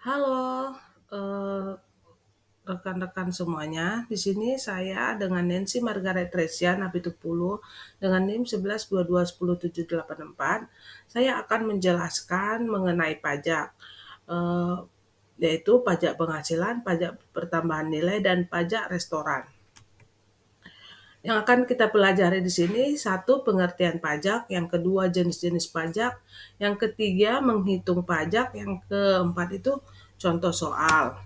Halo, rekan-rekan semuanya. Di sini saya dengan Nancy Margaret Tresia Napitupulu dengan NIM 1122107784. Saya akan menjelaskan mengenai pajak, eh, yaitu pajak penghasilan, pajak pertambahan nilai, dan pajak restoran. Yang akan kita pelajari di sini, satu, pengertian pajak, yang kedua, jenis-jenis pajak, yang ketiga, menghitung pajak, yang keempat itu contoh soal.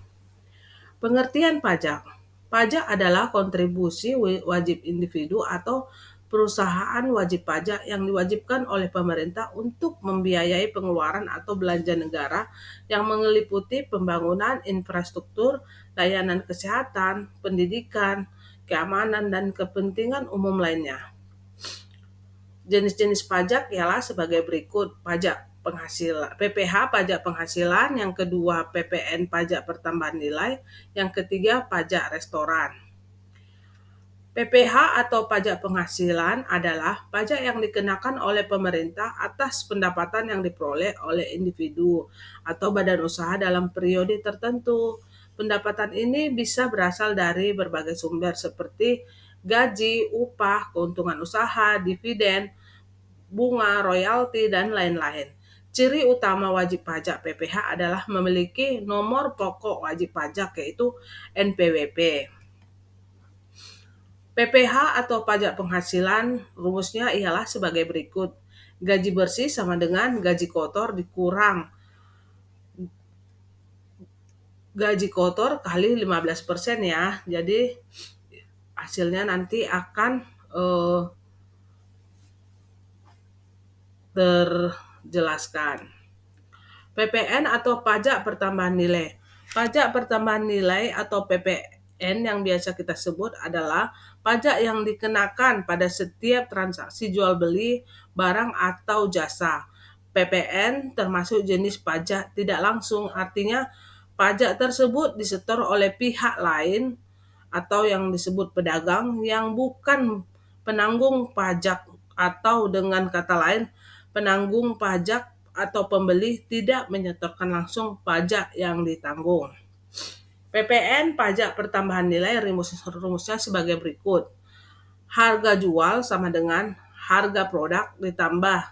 Pengertian pajak. Pajak adalah kontribusi wajib individu atau perusahaan wajib pajak yang diwajibkan oleh pemerintah untuk membiayai pengeluaran atau belanja negara yang meliputi pembangunan infrastruktur, layanan kesehatan, pendidikan, keamanan, dan kepentingan umum lainnya. Jenis-jenis pajak ialah sebagai berikut: pajak penghasilan, PPh pajak penghasilan, yang kedua PPN pajak pertambahan nilai, yang ketiga pajak restoran. PPh atau pajak penghasilan adalah pajak yang dikenakan oleh pemerintah atas pendapatan yang diperoleh oleh individu atau badan usaha dalam periode tertentu. Pendapatan ini bisa berasal dari berbagai sumber seperti gaji, upah, keuntungan usaha, dividen, bunga, royalti, dan lain-lain. Ciri utama wajib pajak PPh adalah memiliki nomor pokok wajib pajak, yaitu NPWP. PPh atau pajak penghasilan rumusnya ialah sebagai berikut. Gaji bersih sama dengan gaji kotor dikurang gaji kotor kali 15% ya. Jadi hasilnya nanti akan terjelaskan. PPN atau pajak pertambahan nilai. Pajak pertambahan nilai atau PPN yang biasa kita sebut adalah pajak yang dikenakan pada setiap transaksi jual beli barang atau jasa. PPN termasuk jenis pajak tidak langsung, artinya pajak tersebut disetor oleh pihak lain atau yang disebut pedagang yang bukan penanggung pajak, atau dengan kata lain, penanggung pajak atau pembeli tidak menyetorkan langsung pajak yang ditanggung. PPN pajak pertambahan nilai rumusnya sebagai berikut. Harga jual sama dengan harga produk ditambah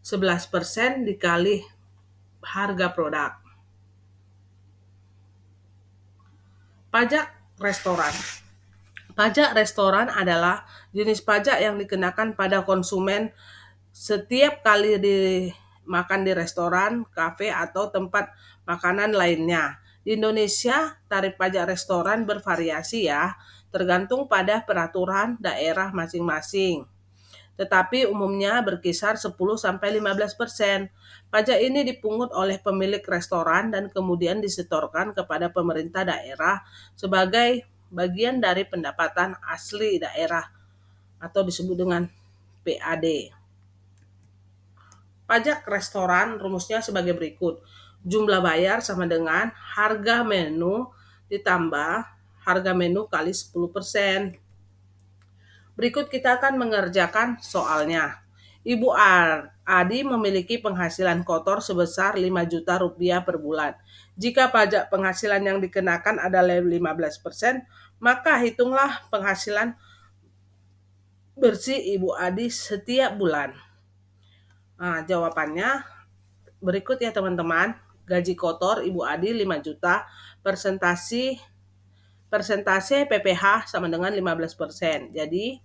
11% dikali harga produk. Pajak restoran. Pajak restoran adalah jenis pajak yang dikenakan pada konsumen setiap kali makan di restoran, kafe, atau tempat makanan lainnya. Di Indonesia, tarif pajak restoran bervariasi ya, tergantung pada peraturan daerah masing-masing. Tetapi umumnya berkisar 10-15%. Pajak ini dipungut oleh pemilik restoran dan kemudian disetorkan kepada pemerintah daerah sebagai bagian dari pendapatan asli daerah atau disebut dengan PAD. Pajak restoran rumusnya sebagai berikut. Jumlah bayar sama dengan harga menu ditambah harga menu kali 10%. Berikut kita akan mengerjakan soalnya. Ibu Adi memiliki penghasilan kotor sebesar 5 juta rupiah per bulan. Jika pajak penghasilan yang dikenakan adalah 15%, maka hitunglah penghasilan bersih Ibu Adi setiap bulan. Nah, jawabannya berikut ya teman-teman. Gaji kotor Ibu Adi 5 juta, persentase PPh sama dengan 15%. Jadi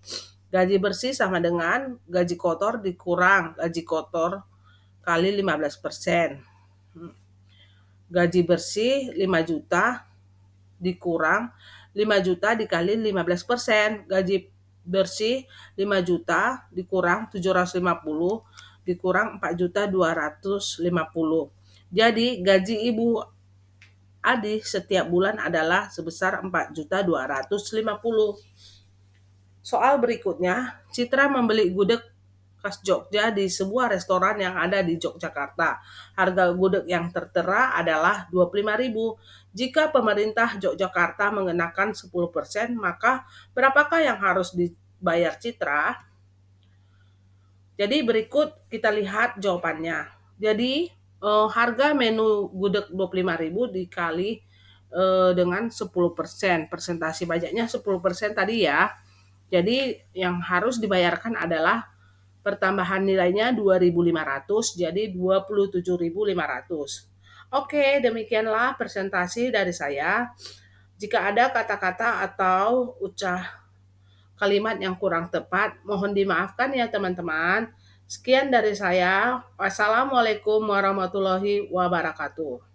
gaji bersih sama dengan gaji kotor dikurang gaji kotor kali 15%. Gaji bersih 5 juta dikurang 5 juta dikali 15%. Gaji bersih 5 juta dikurang 750 dikurang 4.250. Jadi gaji Ibu Adi setiap bulan adalah sebesar 4.250. Soal berikutnya, Citra membeli gudeg khas Jogja di sebuah restoran yang ada di Yogyakarta. Harga gudeg yang tertera adalah 25.000. Jika pemerintah Yogyakarta mengenakan 10%, maka berapakah yang harus dibayar Citra? Jadi berikut kita lihat jawabannya. Jadi harga menu gudeg 25.000 dikali, dengan 10%, persentase pajaknya 10% tadi ya. Jadi yang harus dibayarkan adalah pertambahan nilainya 2.500 jadi 27.500. Oke, demikianlah presentasi dari saya. Jika ada kata-kata atau kalimat yang kurang tepat, mohon dimaafkan ya teman-teman. Sekian dari saya. Wassalamualaikum warahmatullahi wabarakatuh.